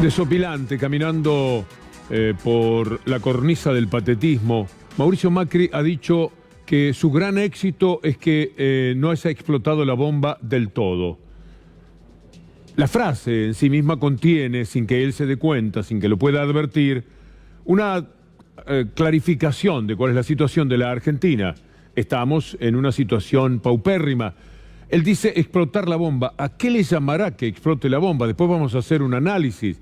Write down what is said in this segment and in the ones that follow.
Desopilante, caminando por la cornisa del patetismo, Mauricio Macri ha dicho que su gran éxito es que no se ha explotado la bomba del todo. La frase en sí misma contiene, sin que él se dé cuenta, sin que lo pueda advertir, una clarificación de cuál es la situación de la Argentina. Estamos en una situación paupérrima. Él dice explotar la bomba. ¿A qué le llamará que explote la bomba? Después vamos a hacer un análisis,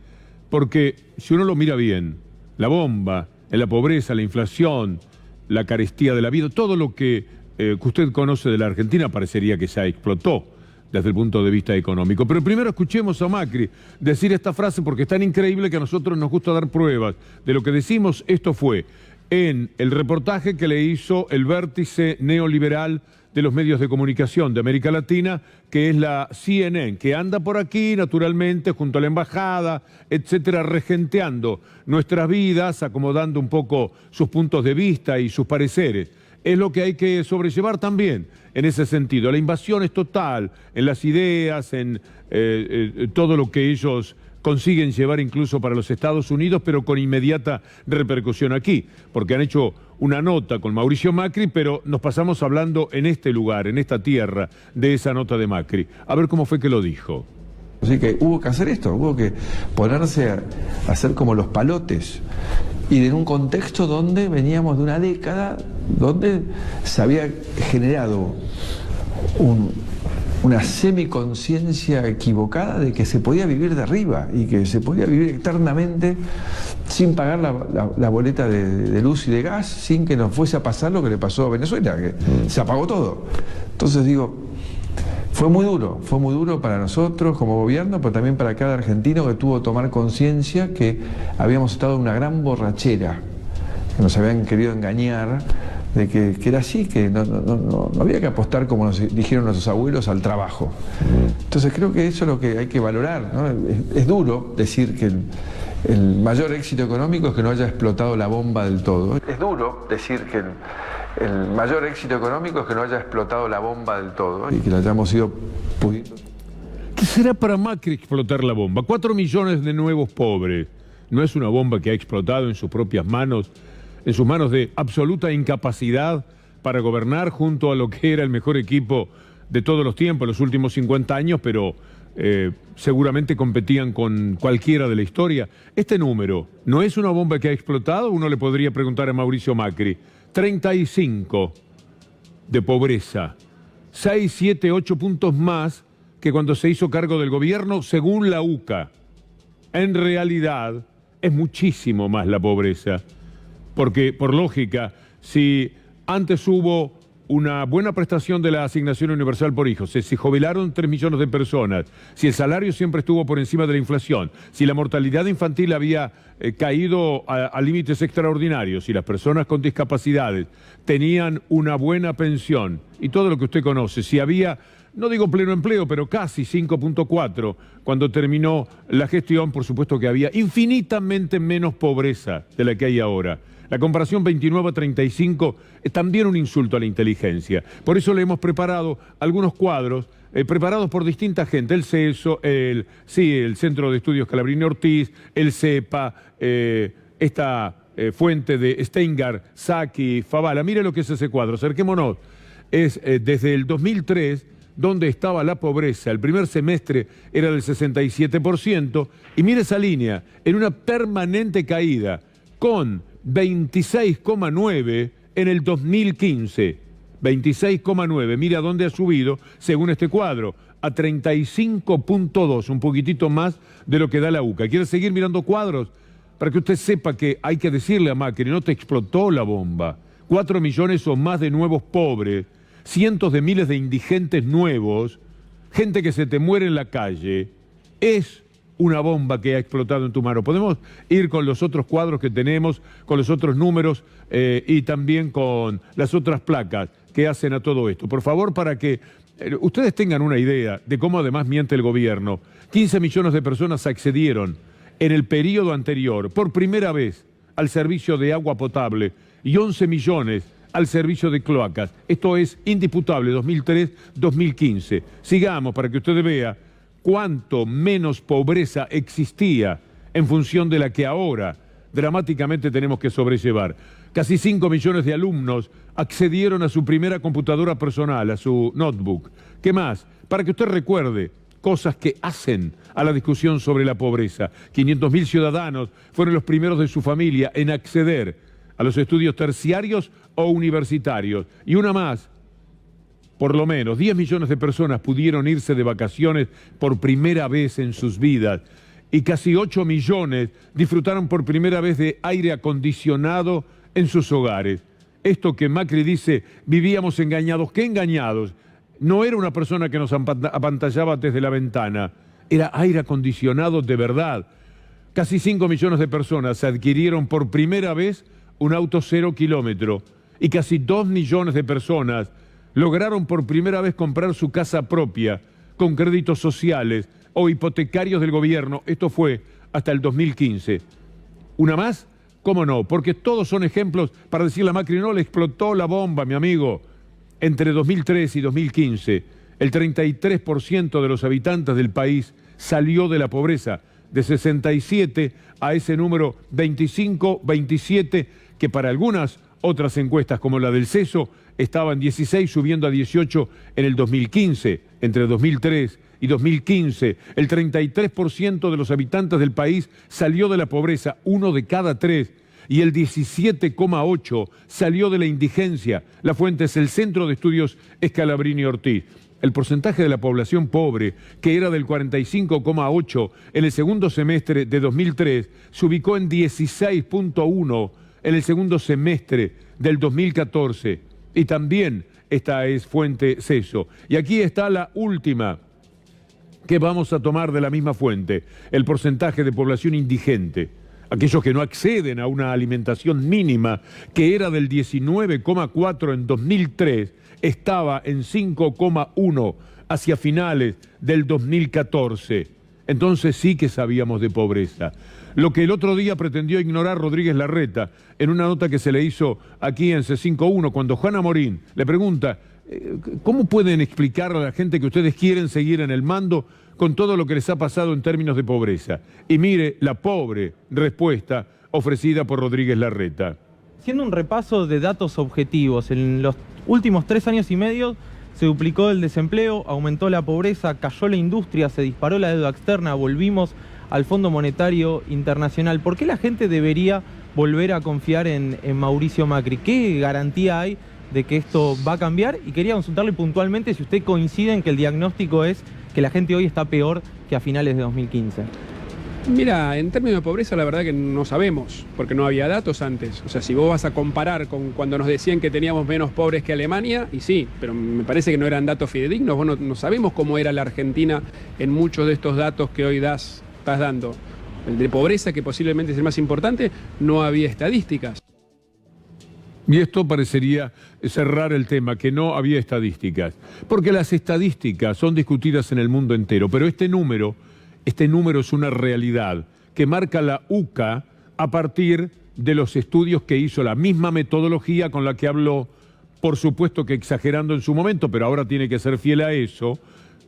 porque si uno lo mira bien, la bomba, la pobreza, la inflación, la carestía de la vida, todo lo que usted conoce de la Argentina parecería que ya explotó desde el punto de vista económico. Pero primero escuchemos a Macri decir esta frase, porque es tan increíble que a nosotros nos gusta dar pruebas de lo que decimos. Esto fue en el reportaje que le hizo el vértice neoliberal de los medios de comunicación de América Latina, que es la CNN, que anda por aquí naturalmente junto a la embajada, etcétera, regenteando nuestras vidas, acomodando un poco sus puntos de vista y sus pareceres. Es lo que hay que sobrellevar también en ese sentido. La invasión es total en las ideas, en todo lo que ellos consiguen llevar incluso para los Estados Unidos, pero con inmediata repercusión aquí, porque han hecho una nota con Mauricio Macri, pero nos pasamos hablando en este lugar, en esta tierra, de esa nota de Macri. A ver cómo fue que lo dijo. Así que hubo que hacer esto, hubo que ponerse a hacer como los palotes. Y en un contexto donde veníamos de una década donde se había generado una semiconciencia equivocada de que se podía vivir de arriba y que se podía vivir eternamente sin pagar la boleta de luz y de gas, sin que nos fuese a pasar lo que le pasó a Venezuela, que se apagó todo. Entonces digo, fue muy duro para nosotros como gobierno, pero también para cada argentino que tuvo que tomar conciencia que habíamos estado en una gran borrachera, que nos habían querido engañar, de que era así, que no había que apostar, como nos dijeron nuestros abuelos, al trabajo. Entonces creo que eso es lo que hay que valorar, ¿no? Es duro decir que el mayor éxito económico es que no haya explotado la bomba del todo. Es duro decir que el mayor éxito económico es que no haya explotado la bomba del todo y que la hayamos ido pudiendo. ¿Qué será para Macri explotar la bomba? 4 millones de nuevos pobres. ¿No es una bomba que ha explotado en sus propias manos, en sus manos de absoluta incapacidad para gobernar junto a lo que era el mejor equipo de todos los tiempos, los últimos 50 años, pero seguramente competían con cualquiera de la historia? Este número, ¿no es una bomba que ha explotado? Uno le podría preguntar a Mauricio Macri. 35 de pobreza, 6, 7, 8 puntos más que cuando se hizo cargo del gobierno, según la UCA. En realidad, es muchísimo más la pobreza. Porque, por lógica, si antes hubo una buena prestación de la asignación universal por hijos, si se jubilaron 3 millones de personas, si el salario siempre estuvo por encima de la inflación, si la mortalidad infantil había caído a límites extraordinarios, si las personas con discapacidades tenían una buena pensión y todo lo que usted conoce, si había, no digo pleno empleo, pero casi 5.4, cuando terminó la gestión, por supuesto que había infinitamente menos pobreza de la que hay ahora. La comparación 29 a 35 es también un insulto a la inteligencia. Por eso le hemos preparado algunos cuadros preparados por distinta gente. El CESO, el Centro de Estudios Calabrini Ortiz, el CEPA, esta fuente de Steingar, Saki, Favala. Mire lo que es ese cuadro, acerquémonos. Es desde el 2003, donde estaba la pobreza. El primer semestre era del 67%. Y mire esa línea, en una permanente caída, con 26,9 en el 2015, 26,9, mira dónde ha subido, según este cuadro, a 35,2, un poquitito más de lo que da la UCA. ¿Quiere seguir mirando cuadros? Para que usted sepa que hay que decirle a Macri, no te explotó la bomba. 4 millones o más de nuevos pobres, cientos de miles de indigentes nuevos, gente que se te muere en la calle. Es una bomba que ha explotado en tu mano. Podemos ir con los otros cuadros que tenemos, con los otros números y también con las otras placas que hacen a todo esto. Por favor, para que ustedes tengan una idea de cómo además miente el gobierno. 15 millones de personas accedieron en el periodo anterior por primera vez al servicio de agua potable y 11 millones al servicio de cloacas. Esto es indisputable, 2003-2015. Sigamos para que usted vea cuánto menos pobreza existía en función de la que ahora dramáticamente tenemos que sobrellevar. Casi 5 millones de alumnos accedieron a su primera computadora personal, a su notebook. ¿Qué más? Para que usted recuerde cosas que hacen a la discusión sobre la pobreza. 500.000 ciudadanos fueron los primeros de su familia en acceder a los estudios terciarios o universitarios. Y una más, por lo menos 10 millones de personas pudieron irse de vacaciones por primera vez en sus vidas. Y casi 8 millones disfrutaron por primera vez de aire acondicionado en sus hogares. Esto que Macri dice, vivíamos engañados. ¿Qué engañados? No era una persona que nos apantallaba desde la ventana, era aire acondicionado de verdad. Casi 5 millones de personas adquirieron por primera vez un auto 0 kilómetro y casi 2 millones de personas lograron por primera vez comprar su casa propia con créditos sociales o hipotecarios del gobierno. Esto fue hasta el 2015. ¿Una más? ¿Cómo no? Porque todos son ejemplos para decirle a Macri, no le explotó la bomba, mi amigo. Entre 2003 y 2015, el 33% de los habitantes del país salió de la pobreza, de 67 a ese número 25, 27, que para algunas otras encuestas, como la del CESO, estaba en 16, subiendo a 18 en el 2015. Entre 2003 y 2015, el 33% de los habitantes del país salió de la pobreza, 1 de cada 3, y el 17,8% salió de la indigencia. La fuente es el Centro de Estudios Scalabrini Ortiz. El porcentaje de la población pobre, que era del 45,8% en el segundo semestre de 2003, se ubicó en 16,1% en el segundo semestre del 2014. Y también esta es fuente CESO. Y aquí está la última que vamos a tomar de la misma fuente, el porcentaje de población indigente. Aquellos que no acceden a una alimentación mínima, que era del 19,4% en 2003, estaba en 5,1% hacia finales del 2014. Entonces sí que sabíamos de pobreza. Lo que el otro día pretendió ignorar Rodríguez Larreta en una nota que se le hizo aquí en C51, cuando Juana Morín le pregunta, ¿cómo pueden explicar a la gente que ustedes quieren seguir en el mando con todo lo que les ha pasado en términos de pobreza? Y mire la pobre respuesta ofrecida por Rodríguez Larreta. Haciendo un repaso de datos objetivos, en los últimos 3 años y medio se duplicó el desempleo, aumentó la pobreza, cayó la industria, se disparó la deuda externa, volvimos al Fondo Monetario Internacional. ¿Por qué la gente debería volver a confiar en Mauricio Macri? ¿Qué garantía hay de que esto va a cambiar? Y quería consultarle puntualmente si usted coincide en que el diagnóstico es que la gente hoy está peor que a finales de 2015. Mira, en términos de pobreza la verdad que no sabemos, porque no había datos antes. O sea, si vos vas a comparar con cuando nos decían que teníamos menos pobres que Alemania, y sí, pero me parece que no eran datos fidedignos. Vos no sabemos cómo era la Argentina en muchos de estos datos que hoy estás dando. El de pobreza, que posiblemente es el más importante, no había estadísticas. Y esto parecería cerrar el tema, que no había estadísticas. Porque las estadísticas son discutidas en el mundo entero, pero este número es una realidad que marca la UCA a partir de los estudios que hizo, la misma metodología con la que habló, por supuesto que exagerando en su momento, pero ahora tiene que ser fiel a eso,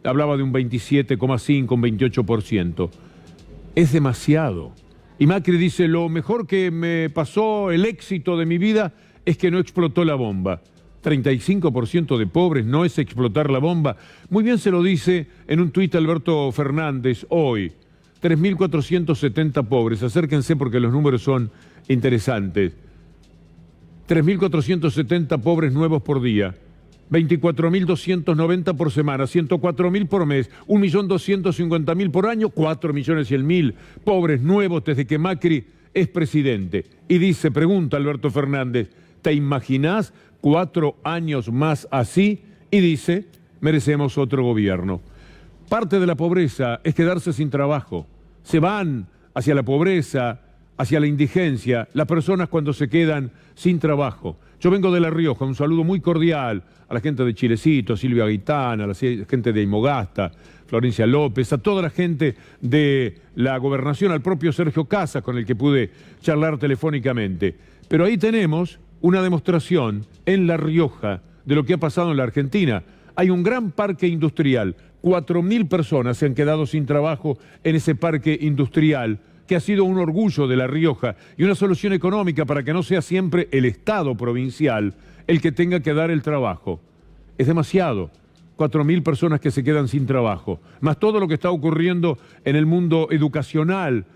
hablaba de un 27,5, un 28%. Es demasiado. Y Macri dice, lo mejor que me pasó, el éxito de mi vida, es que no explotó la bomba. 35% de pobres no es explotar la bomba. Muy bien se lo dice en un tuit Alberto Fernández hoy. 3.470 pobres. Acérquense porque los números son interesantes. 3.470 pobres nuevos por día. 24.290 por semana, 104.000 por mes, 1.250.000 por año, 4.100.000 pobres nuevos desde que Macri es presidente. Y dice, pregunta Alberto Fernández, ¿te imaginás 4 años más así? Y dice, merecemos otro gobierno. Parte de la pobreza es quedarse sin trabajo. Se van hacia la pobreza, hacia la indigencia, las personas cuando se quedan sin trabajo. Yo vengo de La Rioja, un saludo muy cordial a la gente de Chilecito, a Silvia Gaitán, a la gente de Aymogasta, Florencia López, a toda la gente de la gobernación, al propio Sergio Casas, con el que pude charlar telefónicamente. Pero ahí tenemos una demostración en La Rioja de lo que ha pasado en la Argentina. Hay un gran parque industrial, 4.000 personas se han quedado sin trabajo en ese parque industrial, que ha sido un orgullo de La Rioja y una solución económica para que no sea siempre el Estado provincial el que tenga que dar el trabajo. Es demasiado. 4.000 personas que se quedan sin trabajo, más todo lo que está ocurriendo en el mundo educacional,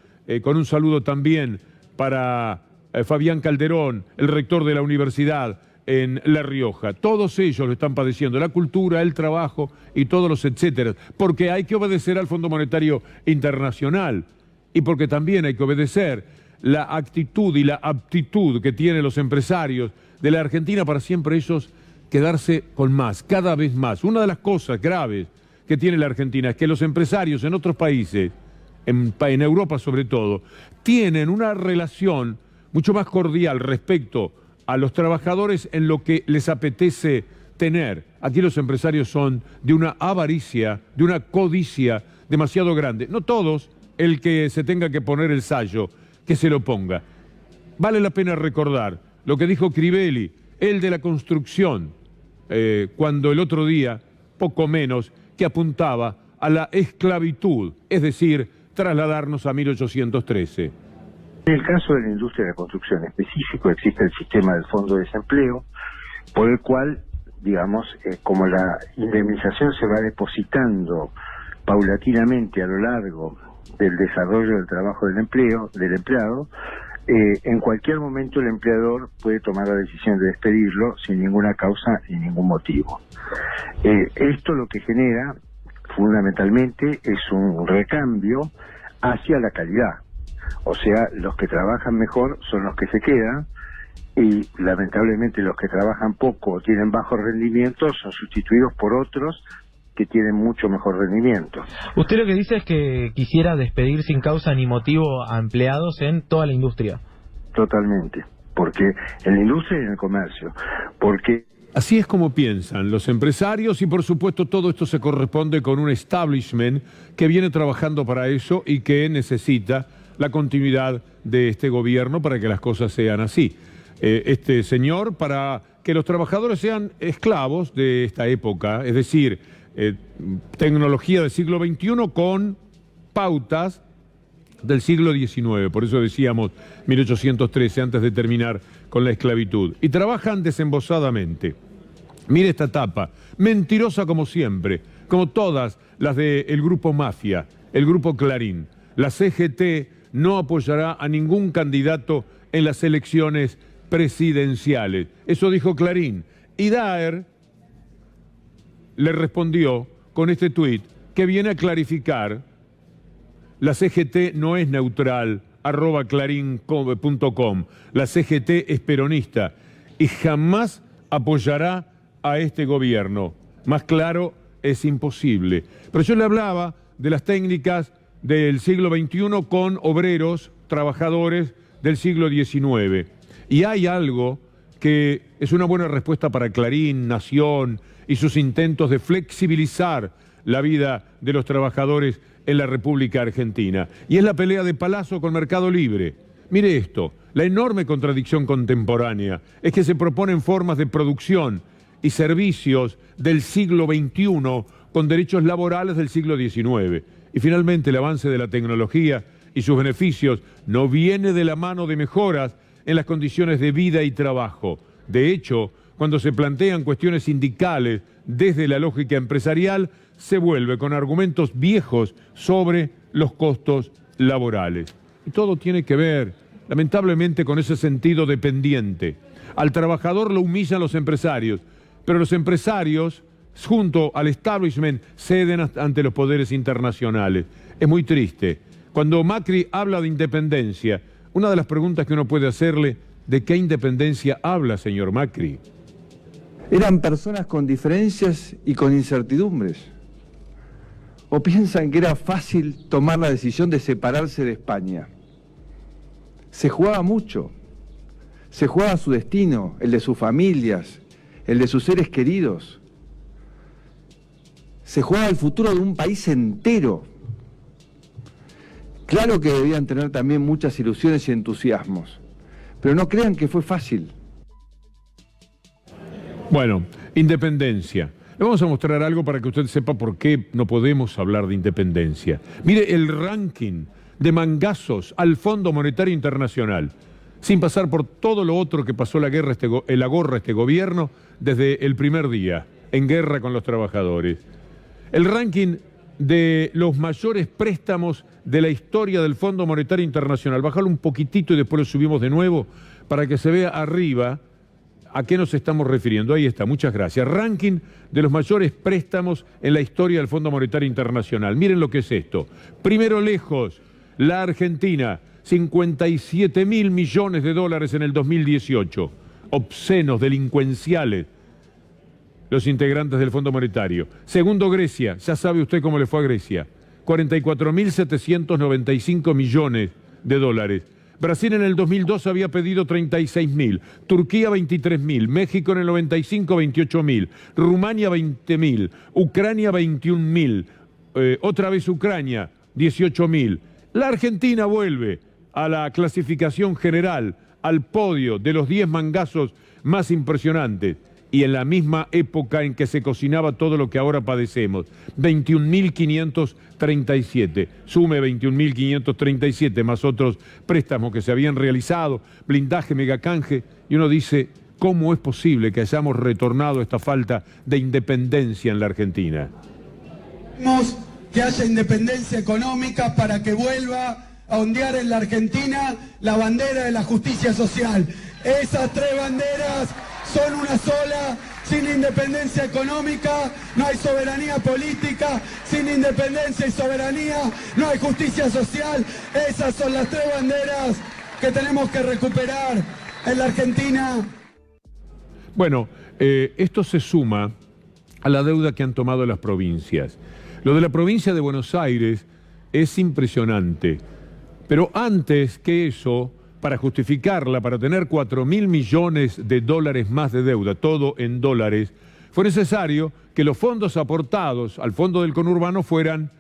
con un saludo también para Fabián Calderón, el rector de la universidad en La Rioja. Todos ellos lo están padeciendo, la cultura, el trabajo y todos los etcétera, porque hay que obedecer al Fondo Monetario Internacional y porque también hay que obedecer la actitud y la aptitud que tienen los empresarios de la Argentina para siempre ellos quedarse con más, cada vez más. Una de las cosas graves que tiene la Argentina es que los empresarios en otros países, en Europa sobre todo, tienen una relación mucho más cordial respecto a los trabajadores en lo que les apetece tener. Aquí los empresarios son de una avaricia, de una codicia demasiado grande. No todos, el que se tenga que poner el sayo, que se lo ponga. Vale la pena recordar lo que dijo Crivelli, el de la construcción, cuando el otro día, poco menos, que apuntaba a la esclavitud, es decir, trasladarnos a 1813. En el caso de la industria de la construcción específico, existe el sistema del Fondo de Desempleo, por el cual, digamos, como la indemnización se va depositando paulatinamente a lo largo del desarrollo del trabajo del empleado, en cualquier momento el empleador puede tomar la decisión de despedirlo sin ninguna causa y ningún motivo. Esto lo que genera fundamentalmente es un recambio hacia la calidad. O sea, los que trabajan mejor son los que se quedan y lamentablemente los que trabajan poco o tienen bajo rendimiento son sustituidos por otros que tienen mucho mejor rendimiento. Usted lo que dice es que quisiera despedir sin causa ni motivo a empleados en toda la industria. Totalmente, porque en la industria y en el comercio, porque... Así es como piensan los empresarios y por supuesto todo esto se corresponde con un establishment que viene trabajando para eso y que necesita la continuidad de este gobierno para que las cosas sean así. Este señor, para que los trabajadores sean esclavos de esta época, es decir, tecnología del siglo XXI con pautas del siglo XIX, por eso decíamos 1813, antes de terminar con la esclavitud. Y trabajan desembosadamente. Mire esta tapa, mentirosa como siempre, como todas las del grupo Mafia, el grupo Clarín. La CGT no apoyará a ningún candidato en las elecciones presidenciales. Eso dijo Clarín. Y Daer le respondió con este tuit que viene a clarificar: la CGT no es neutral, @clarin.com. La CGT es peronista y jamás apoyará a este gobierno. Más claro, es imposible. Pero yo le hablaba de las técnicas del siglo XXI con obreros, trabajadores del siglo XIX. Y hay algo que es una buena respuesta para Clarín, Nación y sus intentos de flexibilizar la vida de los trabajadores en la República Argentina. Y es la pelea de Palazzo con Mercado Libre. Mire esto, la enorme contradicción contemporánea es que se proponen formas de producción y servicios del siglo XXI con derechos laborales del siglo XIX. Y finalmente el avance de la tecnología y sus beneficios no viene de la mano de mejoras en las condiciones de vida y trabajo. De hecho, cuando se plantean cuestiones sindicales desde la lógica empresarial, se vuelve con argumentos viejos sobre los costos laborales. Y todo tiene que ver, lamentablemente, con ese sentido dependiente. Al trabajador lo humillan los empresarios, pero los empresarios, junto al establishment, ceden ante los poderes internacionales. Es muy triste. Cuando Macri habla de independencia, una de las preguntas que uno puede hacerle: ¿de qué independencia habla, señor Macri? Eran personas con diferencias y con incertidumbres. ¿O piensan que era fácil tomar la decisión de separarse de España? Se jugaba mucho. Se jugaba su destino, el de sus familias, el de sus seres queridos. Se jugaba el futuro de un país entero. Claro que debían tener también muchas ilusiones y entusiasmos, pero no crean que fue fácil. Bueno, independencia. Le vamos a mostrar algo para que usted sepa por qué no podemos hablar de independencia. Mire el ranking de mangazos al Fondo Monetario Internacional, sin pasar por todo lo otro que pasó la gorra este gobierno desde el primer día, en guerra con los trabajadores. El ranking de los mayores préstamos de la historia del Fondo Monetario Internacional. Bájalo un poquitito y después lo subimos de nuevo para que se vea arriba a qué nos estamos refiriendo. Ahí está, muchas gracias. Ranking de los mayores préstamos en la historia del Fondo Monetario Internacional. Miren lo que es esto. Primero lejos, la Argentina, 57.000 millones de dólares en el 2018. Obscenos, delincuenciales, los integrantes del Fondo Monetario. Segundo, Grecia. Ya sabe usted cómo le fue a Grecia. 44.795 millones de dólares. Brasil en el 2002 había pedido 36.000, Turquía 23.000, México en el 95 28.000, Rumania 20.000, Ucrania 21.000, otra vez Ucrania 18.000. La Argentina vuelve a la clasificación general, al podio de los 10 mangazos más impresionantes. Y en la misma época en que se cocinaba todo lo que ahora padecemos, 21.537. Sume 21.537 más otros préstamos que se habían realizado, blindaje, megacanje, y uno dice, ¿cómo es posible que hayamos retornado a esta falta de independencia en la Argentina? Queremos que haya independencia económica para que vuelva a ondear en la Argentina la bandera de la justicia social. Esas tres banderas son una sola. Sin independencia económica no hay soberanía política, sin independencia y soberanía no hay justicia social. Esas son las tres banderas que tenemos que recuperar en la Argentina. Bueno, esto se suma a la deuda que han tomado las provincias. Lo de la provincia de Buenos Aires es impresionante, pero antes que eso, para justificarla, para tener 4.000 millones de dólares más de deuda, todo en dólares, fue necesario que los fondos aportados al fondo del conurbano fueran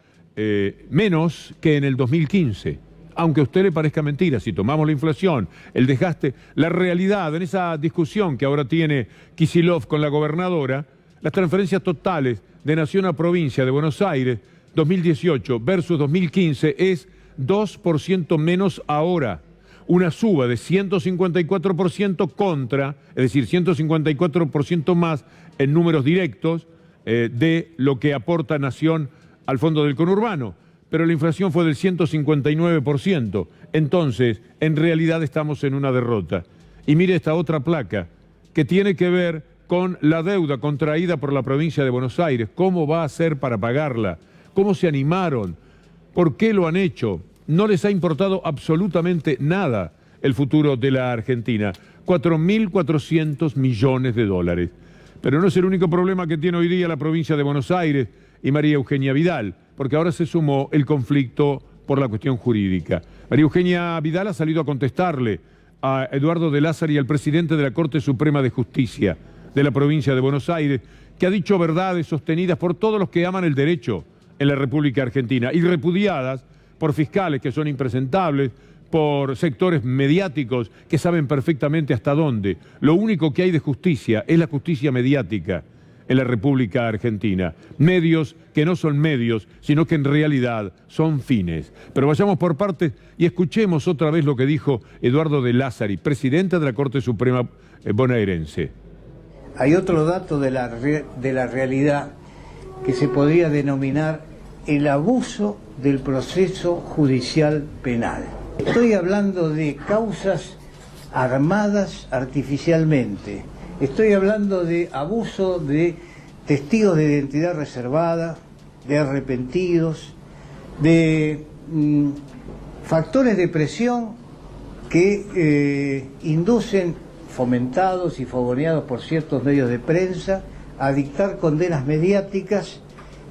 menos que en el 2015. Aunque a usted le parezca mentira, si tomamos la inflación, el desgaste, la realidad en esa discusión que ahora tiene Kicillof con la gobernadora, las transferencias totales de nación a provincia de Buenos Aires, 2018 versus 2015, es 2% menos ahora. Una suba de 154% contra, es decir, 154% más en números directos de lo que aporta Nación al fondo del conurbano. Pero la inflación fue del 159%. Entonces, en realidad estamos en una derrota. Y mire esta otra placa, que tiene que ver con la deuda contraída por la provincia de Buenos Aires. ¿Cómo va a ser para pagarla? ¿Cómo se animaron? ¿Por qué lo han hecho? No les ha importado absolutamente nada el futuro de la Argentina. 4.400 millones de dólares. Pero no es el único problema que tiene hoy día la provincia de Buenos Aires y María Eugenia Vidal, porque ahora se sumó el conflicto por la cuestión jurídica. María Eugenia Vidal ha salido a contestarle a Eduardo de Lázari, al presidente de la Corte Suprema de Justicia de la provincia de Buenos Aires, que ha dicho verdades sostenidas por todos los que aman el derecho en la República Argentina y repudiadas por fiscales que son impresentables, por sectores mediáticos que saben perfectamente hasta dónde. Lo único que hay de justicia es la justicia mediática en la República Argentina. Medios que no son medios, sino que en realidad son fines. Pero vayamos por partes y escuchemos otra vez lo que dijo Eduardo de Lázari, presidente de la Corte Suprema bonaerense. Hay otro dato de la realidad que se podría denominar el abuso del proceso judicial penal. Estoy hablando de causas armadas artificialmente. Estoy hablando de abuso de testigos de identidad reservada, de arrepentidos, de factores de presión que inducen, fomentados y fogoneados por ciertos medios de prensa, a dictar condenas mediáticas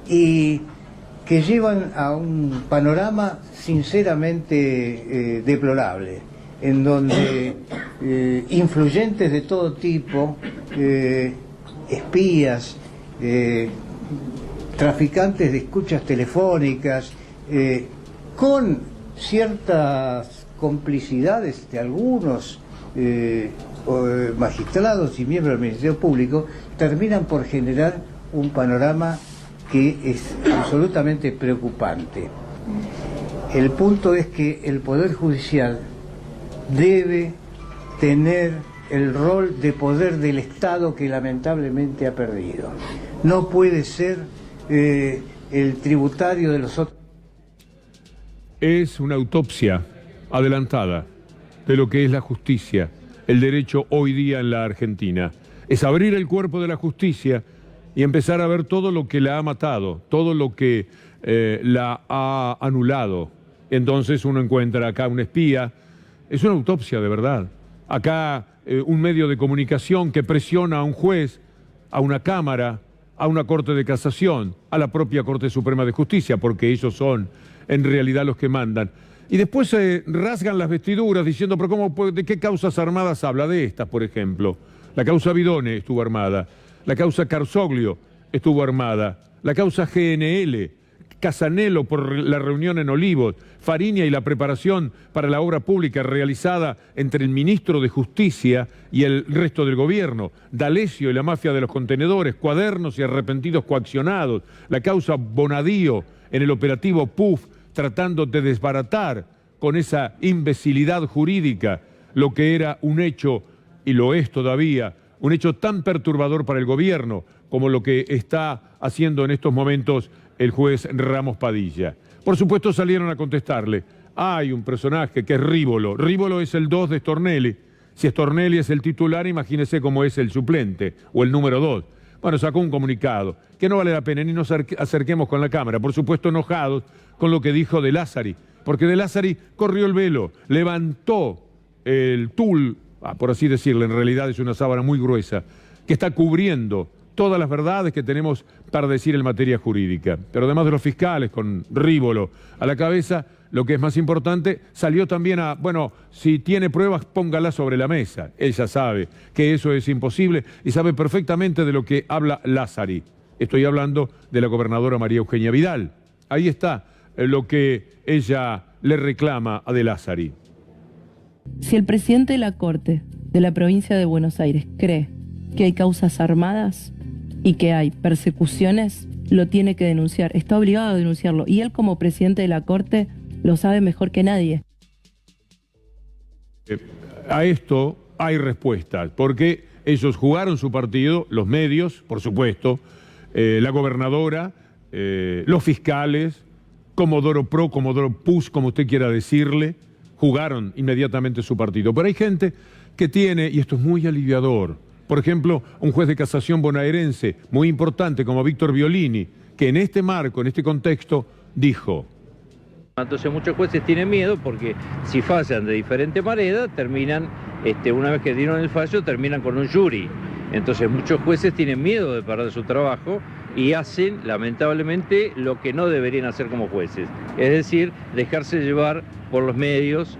y que llevan a un panorama sinceramente deplorable, en donde influyentes de todo tipo, espías, traficantes de escuchas telefónicas, con ciertas complicidades de algunos magistrados y miembros del Ministerio Público, terminan por generar un panorama que es absolutamente preocupante. El punto es que el Poder Judicial debe tener el rol de poder del Estado que lamentablemente ha perdido. No puede ser el tributario de los otros. Es una autopsia adelantada de lo que es la justicia, el derecho hoy día en la Argentina. Es abrir el cuerpo de la justicia y empezar a ver todo lo que la ha matado, todo lo que la ha anulado. Entonces uno encuentra acá un espía. Es una autopsia de verdad. Acá un medio de comunicación que presiona a un juez, a una cámara, a una Corte de Casación, a la propia Corte Suprema de Justicia, porque ellos son en realidad los que mandan. Y después se rasgan las vestiduras diciendo, pero ¿cómo, de qué causas armadas habla? De estas, por ejemplo. La causa Bidone estuvo armada, la causa Carzoglio estuvo armada, la causa GNL, Casanello por la reunión en Olivos, Fariña y la preparación para la obra pública realizada entre el ministro de Justicia y el resto del gobierno, D'Alessio y la mafia de los contenedores, cuadernos y arrepentidos coaccionados, la causa Bonadío en el operativo PUF, tratando de desbaratar con esa imbecilidad jurídica lo que era un hecho, y lo es todavía, un hecho tan perturbador para el gobierno como lo que está haciendo en estos momentos el juez Ramos Padilla. Por supuesto salieron a contestarle. Hay un personaje que es Rívolo. Rívolo es el 2 de Stornelli. Si Stornelli es el titular, imagínese cómo es el suplente o el número 2. Bueno, sacó un comunicado que no vale la pena ni nos acerquemos con la cámara. Por supuesto enojados con lo que dijo De Lázari, porque De Lázari corrió el velo, levantó el tul, por así decirlo, en realidad es una sábana muy gruesa, que está cubriendo todas las verdades que tenemos para decir en materia jurídica. Pero además de los fiscales, con Rívolo a la cabeza, lo que es más importante, salió también a, bueno, si tiene pruebas, póngalas sobre la mesa. Ella sabe que eso es imposible y sabe perfectamente de lo que habla Lázari. Estoy hablando de la gobernadora María Eugenia Vidal. Ahí está lo que ella le reclama a De Lázari. Si el presidente de la Corte de la provincia de Buenos Aires cree que hay causas armadas y que hay persecuciones, lo tiene que denunciar, está obligado a denunciarlo. Y él como presidente de la Corte lo sabe mejor que nadie. A esto hay respuestas, porque ellos jugaron su partido, los medios, por supuesto, la gobernadora, los fiscales, Comodoro Pro, Comodoro Pus, como usted quiera decirle, jugaron inmediatamente su partido. Pero hay gente que tiene, y esto es muy aliviador, por ejemplo, un juez de casación bonaerense muy importante como Víctor Violini, que en este marco, en este contexto, dijo: entonces muchos jueces tienen miedo porque si fallan de diferente manera, terminan, una vez que dieron el fallo, terminan con un jury. Entonces muchos jueces tienen miedo de perder su trabajo y hacen, lamentablemente, lo que no deberían hacer como jueces. Es decir, dejarse llevar por los medios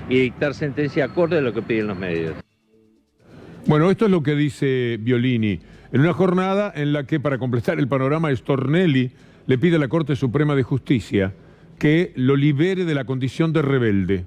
y dictar sentencia acorde a lo que piden los medios. Bueno, esto es lo que dice Violini, en una jornada en la que, para completar el panorama, Stornelli le pide a la Corte Suprema de Justicia que lo libere de la condición de rebelde.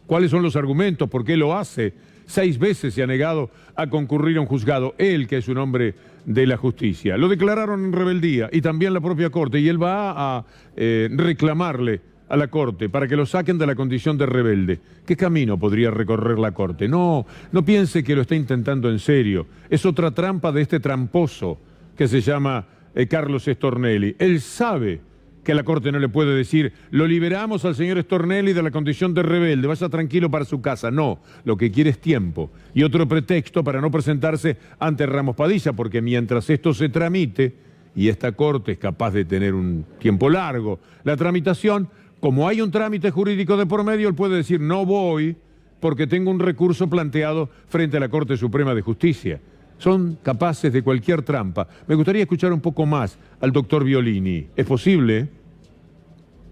¿Cuáles son los argumentos? ¿Por qué lo hace? 6 veces se ha negado a concurrir a un juzgado, él que es un hombre de la justicia. Lo declararon en rebeldía y también la propia Corte, y él va a reclamarle a la Corte para que lo saquen de la condición de rebelde. ¿Qué camino podría recorrer la Corte? No piense que lo está intentando en serio. Es otra trampa de este tramposo que se llama Carlos Stornelli. Él sabe que la Corte no le puede decir: lo liberamos al señor Stornelli de la condición de rebelde, vaya tranquilo para su casa. No, lo que quiere es tiempo y otro pretexto para no presentarse ante Ramos Padilla, porque mientras esto se tramite, y esta Corte es capaz de tener un tiempo largo, la tramitación, como hay un trámite jurídico de por medio, él puede decir: no voy porque tengo un recurso planteado frente a la Corte Suprema de Justicia. Son capaces de cualquier trampa. Me gustaría escuchar un poco más al doctor Violini. ¿Es posible?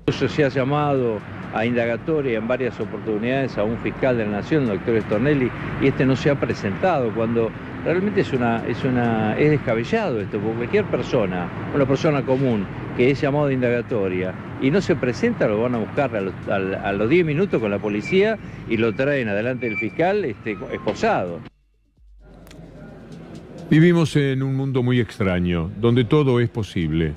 Eso se ha llamado a indagatoria en varias oportunidades a un fiscal de la Nación, el doctor Stornelli, y no se ha presentado, cuando realmente es descabellado esto, porque cualquier persona, una persona común, que es llamado de indagatoria y no se presenta, lo van a buscar a los 10 minutos con la policía y lo traen adelante del fiscal esposado. Vivimos en un mundo muy extraño, donde todo es posible.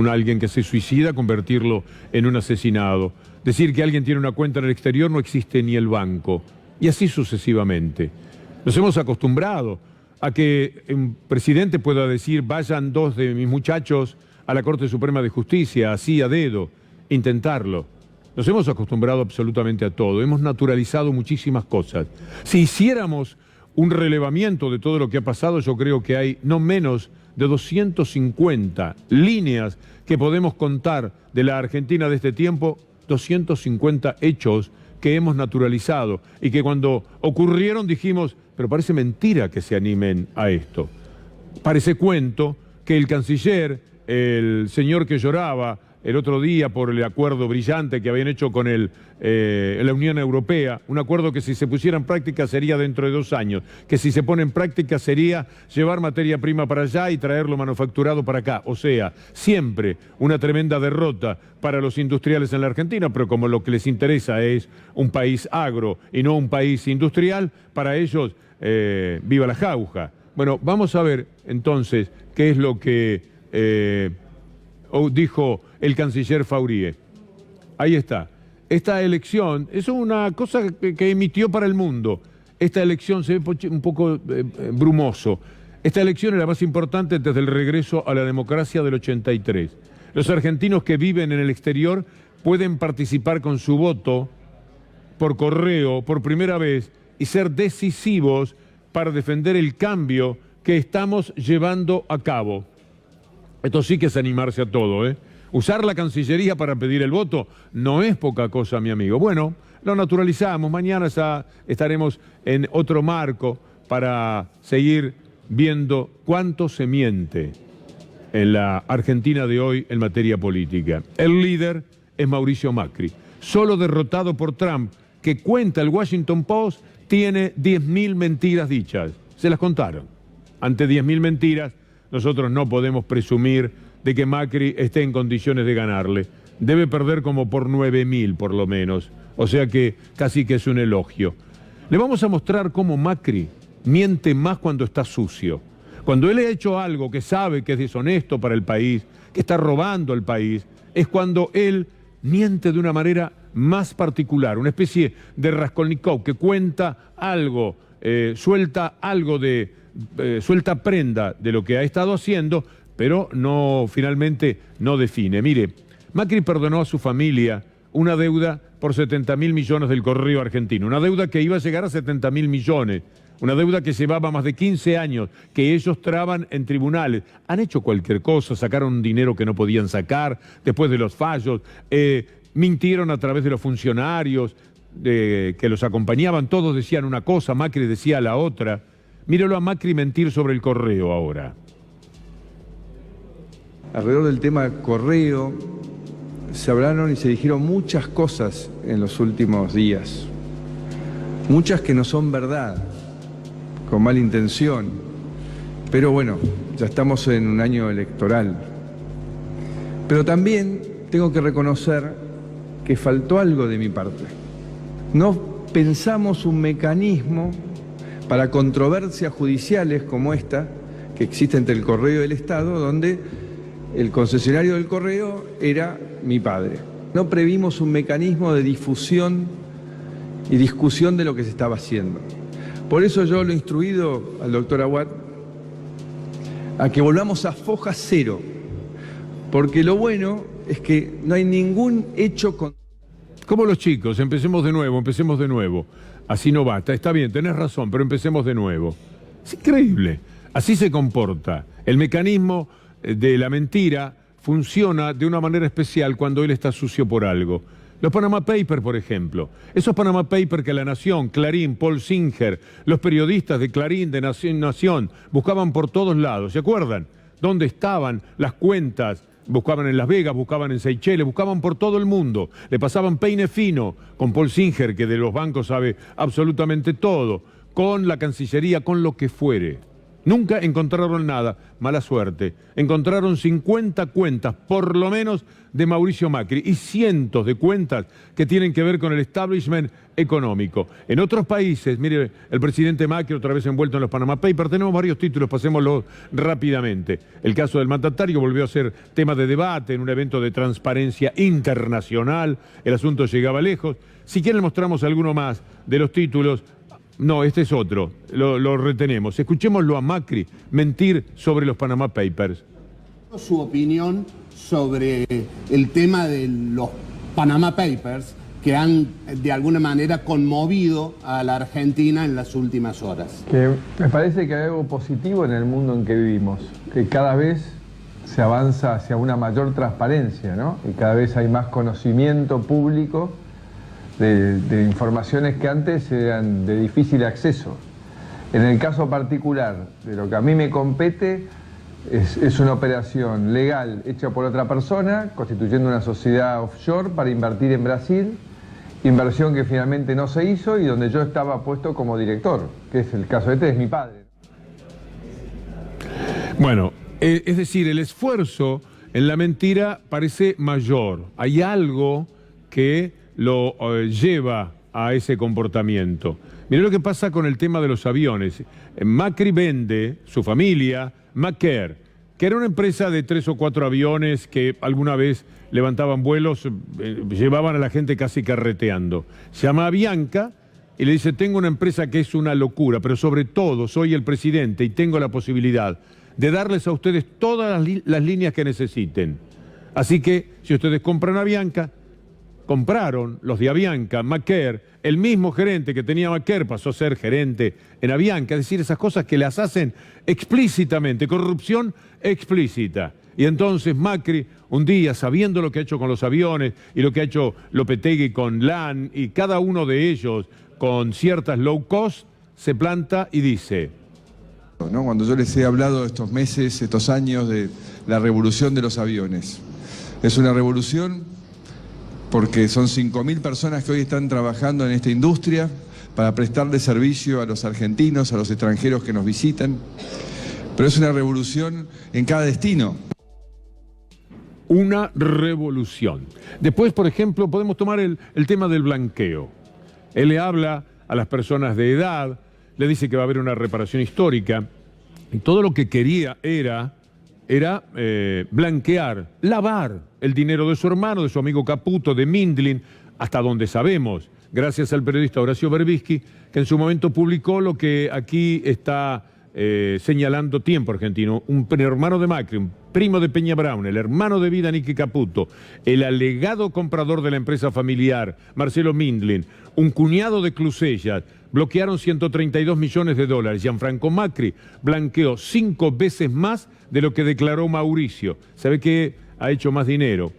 alguien que se suicida, convertirlo en un asesinado. Decir que alguien tiene una cuenta en el exterior, no existe ni el banco. Y así sucesivamente. Nos hemos acostumbrado a que un presidente pueda decir, vayan 2 de mis muchachos a la Corte Suprema de Justicia, así a dedo, intentarlo. Nos hemos acostumbrado absolutamente a todo, hemos naturalizado muchísimas cosas. Si hiciéramos un relevamiento de todo lo que ha pasado, yo creo que hay no menos de 250 líneas que podemos contar de la Argentina de este tiempo, 250 hechos que hemos naturalizado y que cuando ocurrieron dijimos, pero parece mentira que se animen a esto. Parece cuento que el canciller, el señor que lloraba el otro día por el acuerdo brillante que habían hecho con la Unión Europea, un acuerdo que si se pusiera en práctica sería dentro de 2 años, que si se pone en práctica sería llevar materia prima para allá y traerlo manufacturado para acá. O sea, siempre una tremenda derrota para los industriales en la Argentina, pero como lo que les interesa es un país agro y no un país industrial, para ellos viva la jauja. Bueno, vamos a ver entonces qué es lo que dijo el canciller Faurie. Ahí está. Esta elección es una cosa que emitió para el mundo. Esta elección se ve un poco brumoso. Esta elección es la más importante desde el regreso a la democracia del 83. Los argentinos que viven en el exterior pueden participar con su voto por correo por primera vez y ser decisivos para defender el cambio que estamos llevando a cabo. Esto sí que es animarse a todo, ¿eh? Usar la Cancillería para pedir el voto no es poca cosa, mi amigo. Bueno, lo naturalizamos. Mañana ya estaremos en otro marco para seguir viendo cuánto se miente en la Argentina de hoy en materia política. El líder es Mauricio Macri, solo derrotado por Trump, que cuenta el Washington Post, tiene 10.000 mentiras dichas. Se las contaron. Ante 10.000 mentiras, nosotros no podemos presumir de que Macri esté en condiciones de ganarle. Debe perder como por 9.000 por lo menos. O sea que casi que es un elogio. Le vamos a mostrar cómo Macri miente más cuando está sucio. Cuando él ha hecho algo que sabe que es deshonesto para el país, que está robando al país, es cuando él miente de una manera más particular, una especie de Raskolnikov que cuenta algo, suelta algo suelta prenda de lo que ha estado haciendo, pero finalmente no define. Mire, Macri perdonó a su familia una deuda por 70.000 millones del Correo Argentino, una deuda que iba a llegar a 70.000 millones, una deuda que llevaba más de 15 años, que ellos traban en tribunales. Han hecho cualquier cosa, sacaron dinero que no podían sacar después de los fallos, mintieron a través de los funcionarios que los acompañaban, todos decían una cosa, Macri decía la otra. Míralo a Macri mentir sobre el correo ahora. Alrededor del tema correo se hablaron y se dijeron muchas cosas en los últimos días. Muchas que no son verdad, con mala intención. Pero bueno, ya estamos en un año electoral. Pero también tengo que reconocer que faltó algo de mi parte. No pensamos un mecanismo para controversias judiciales como esta, que existe entre el Correo y el Estado, donde el concesionario del Correo era mi padre. No previmos un mecanismo de difusión y discusión de lo que se estaba haciendo. Por eso yo lo he instruido al doctor Aguad a que volvamos a foja cero, porque lo bueno es que no hay ningún hecho con... Como los chicos, empecemos de nuevo. Así no basta, está bien, tenés razón, pero empecemos de nuevo. Es increíble, así se comporta. El mecanismo de la mentira funciona de una manera especial cuando él está sucio por algo. Los Panama Papers, por ejemplo. Esos Panama Papers que La Nación, Clarín, Paul Singer, los periodistas de Clarín, de Nación, buscaban por todos lados. ¿Se acuerdan? ¿Dónde estaban las cuentas? Buscaban en Las Vegas, buscaban en Seychelles, buscaban por todo el mundo. Le pasaban peine fino con Paul Singer, que de los bancos sabe absolutamente todo, con la Cancillería, con lo que fuere. Nunca encontraron nada, mala suerte. Encontraron 50 cuentas, por lo menos, de Mauricio Macri y cientos de cuentas que tienen que ver con el establishment económico. En otros países, mire, el presidente Macri otra vez envuelto en los Panama Papers, tenemos varios títulos, pasémoslos rápidamente. El caso del mandatario volvió a ser tema de debate en un evento de transparencia internacional, el asunto llegaba lejos. Si quieren mostramos alguno más de los títulos. No, este es otro, lo retenemos. Escuchémoslo a Macri mentir sobre los Panama Papers. Su opinión sobre el tema de los Panama Papers que han de alguna manera conmovido a la Argentina en las últimas horas. Que me parece que hay algo positivo en el mundo en que vivimos, que cada vez se avanza hacia una mayor transparencia, ¿no? Y cada vez hay más conocimiento público de informaciones que antes eran de difícil acceso. En el caso particular de lo que a mí me compete, es una operación legal hecha por otra persona, constituyendo una sociedad offshore para invertir en Brasil, inversión que finalmente no se hizo y donde yo estaba puesto como director, que es el caso es mi padre. Bueno, es decir, el esfuerzo en la mentira parece mayor. Hay algo que lo lleva a ese comportamiento. Mirá lo que pasa con el tema de los aviones. Macri vende, su familia, Macair, que era una empresa de 3 o 4 aviones que alguna vez levantaban vuelos, llevaban a la gente casi carreteando. Se llama Avianca y le dice, tengo una empresa que es una locura, pero sobre todo soy el presidente y tengo la posibilidad de darles a ustedes todas las líneas que necesiten. Así que, si ustedes compran Avianca, compraron los de Avianca, Macair, el mismo gerente que tenía Macair pasó a ser gerente en Avianca, es decir, esas cosas que las hacen explícitamente, corrupción explícita. Y entonces Macri, un día, sabiendo lo que ha hecho con los aviones y lo que ha hecho Lopetegui con LAN y cada uno de ellos con ciertas low cost, se planta y dice... ¿No? Cuando yo les he hablado estos meses, estos años de la revolución de los aviones, es una revolución porque son 5.000 personas que hoy están trabajando en esta industria para prestarle servicio a los argentinos, a los extranjeros que nos visitan, pero es una revolución en cada destino. Una revolución. Después, por ejemplo, podemos tomar el tema del blanqueo. Él le habla a las personas de edad, le dice que va a haber una reparación histórica, y todo lo que quería era blanquear, lavar el dinero de su hermano, de su amigo Caputo, de Mindlin, hasta donde sabemos, gracias al periodista Horacio Berbisky, que en su momento publicó lo que aquí está señalando Tiempo Argentino, un hermano de Macri, un primo de Peña Brown, el hermano de vida Nicky Caputo, el alegado comprador de la empresa familiar, Marcelo Mindlin, un cuñado de Clusellas, bloquearon 132 millones de dólares. Gianfranco Macri blanqueó 5 veces más de lo que declaró Mauricio. ¿Sabe qué ha hecho más dinero?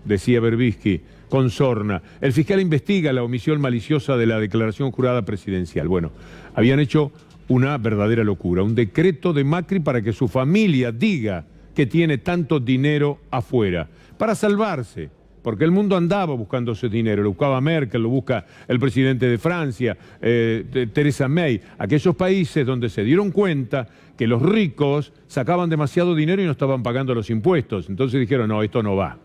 Decía Berbisky con sorna. El fiscal investiga la omisión maliciosa de la declaración jurada presidencial. Bueno, habían hecho una verdadera locura. Un decreto de Macri para que su familia diga que tiene tanto dinero afuera. Para salvarse. Porque el mundo andaba buscando ese dinero, lo buscaba Merkel, lo busca el presidente de Francia, Theresa May, aquellos países donde se dieron cuenta que los ricos sacaban demasiado dinero y no estaban pagando los impuestos. Entonces dijeron, no, esto no va.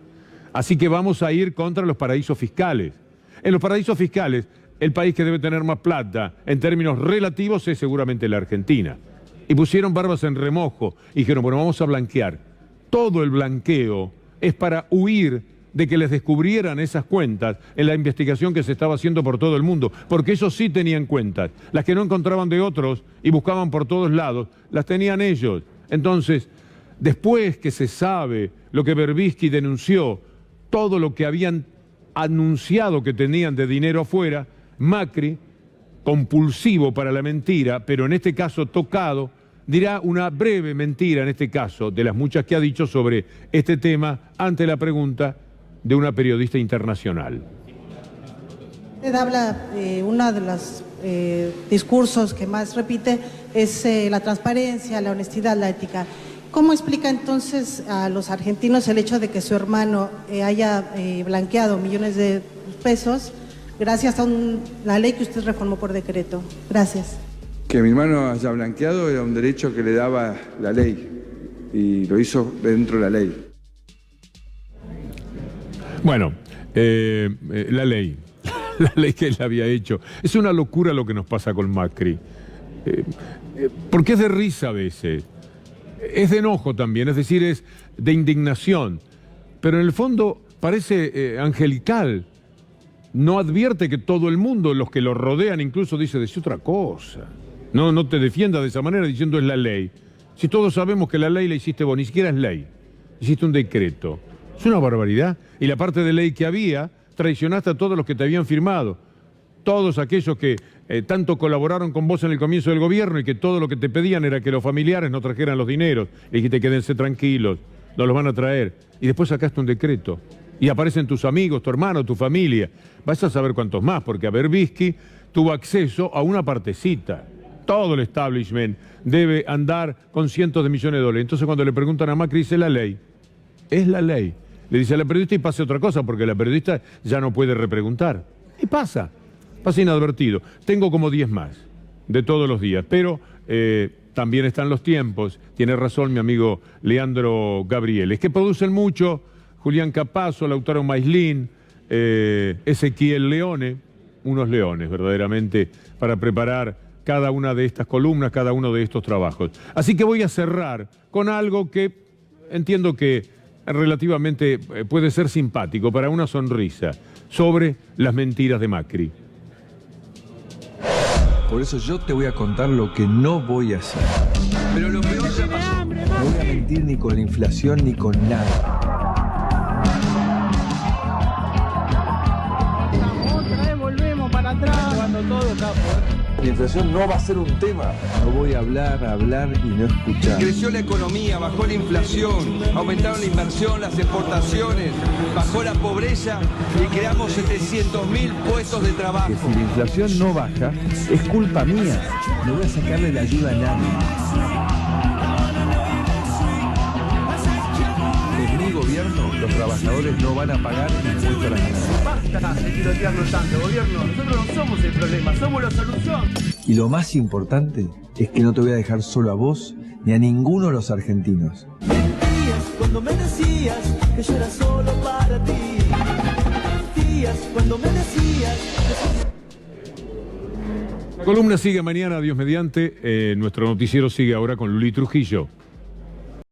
Así que vamos a ir contra los paraísos fiscales. En los paraísos fiscales, el país que debe tener más plata en términos relativos es seguramente la Argentina. Y pusieron barbas en remojo y dijeron, bueno, vamos a blanquear. Todo el blanqueo es para huir de que les descubrieran esas cuentas en la investigación que se estaba haciendo por todo el mundo, porque ellos sí tenían cuentas, las que no encontraban de otros y buscaban por todos lados, las tenían ellos. Entonces, después que se sabe lo que Berbisky denunció, todo lo que habían anunciado que tenían de dinero afuera, Macri, compulsivo para la mentira, pero en este caso tocado, dirá una breve mentira, en este caso, de las muchas que ha dicho sobre este tema, ante la pregunta de una periodista internacional. Usted habla, uno de los discursos que más repite es la transparencia, la honestidad, la ética. ¿Cómo explica entonces a los argentinos el hecho de que su hermano haya blanqueado millones de pesos gracias a la ley que usted reformó por decreto? Gracias. Que mi hermano haya blanqueado era un derecho que le daba la ley y lo hizo dentro de la ley. Bueno, la ley que él había hecho. Es una locura lo que nos pasa con Macri. Porque es de risa a veces. Es de enojo también, es decir, es de indignación. Pero en el fondo parece angelical. No advierte que todo el mundo, los que lo rodean, incluso dice otra cosa. No te defienda de esa manera diciendo es la ley. Si todos sabemos que la ley la hiciste vos, ni siquiera es ley. Hiciste un decreto. Es una barbaridad. Y la parte de ley que había, traicionaste a todos los que te habían firmado. Todos aquellos que tanto colaboraron con vos en el comienzo del gobierno y que todo lo que te pedían era que los familiares no trajeran los dineros. Le dijiste quédense tranquilos, no los van a traer. Y después sacaste un decreto. Y aparecen tus amigos, tu hermano, tu familia. Vas a saber cuántos más, porque a Berbisky tuvo acceso a una partecita. Todo el establishment debe andar con cientos de millones de dólares. Entonces cuando le preguntan a Macri, dice la ley. Es la ley. Le dice a la periodista y pase otra cosa, porque la periodista ya no puede repreguntar. Y pasa inadvertido. Tengo como 10 más, de todos los días, pero también están los tiempos. Tiene razón mi amigo Leandro Gabriel. Es que producen mucho, Julián Capazo, Lautaro Maislin, Ezequiel Leone, unos leones verdaderamente, para preparar cada una de estas columnas, cada uno de estos trabajos. Así que voy a cerrar con algo que entiendo que relativamente puede ser simpático para una sonrisa sobre las mentiras de Macri. Por eso yo te voy a contar lo que no voy a hacer. Pero lo peor ya pasó. No voy a mentir ni con la inflación ni con nada. Otra vez volvemos para atrás. Cuando todo capo. La inflación no va a ser un tema. No voy a hablar y no escuchar. Creció la economía, bajó la inflación, aumentaron la inversión, las exportaciones, bajó la pobreza y creamos 700.000 puestos de trabajo. Que si la inflación no baja, es culpa mía. No voy a sacarle la ayuda a nadie. En mi gobierno, los trabajadores no van a pagar impuestos a las ganancias. Basta de tirotearnos tanto, gobierno. Nosotros no somos el problema, somos la solución. Y lo más importante es que no te voy a dejar solo a vos ni a ninguno de los argentinos. Mentías cuando me decías que yo era solo para ti. Mentías cuando me decías. La columna sigue mañana, Dios mediante. Nuestro noticiero sigue ahora con Luli Trujillo.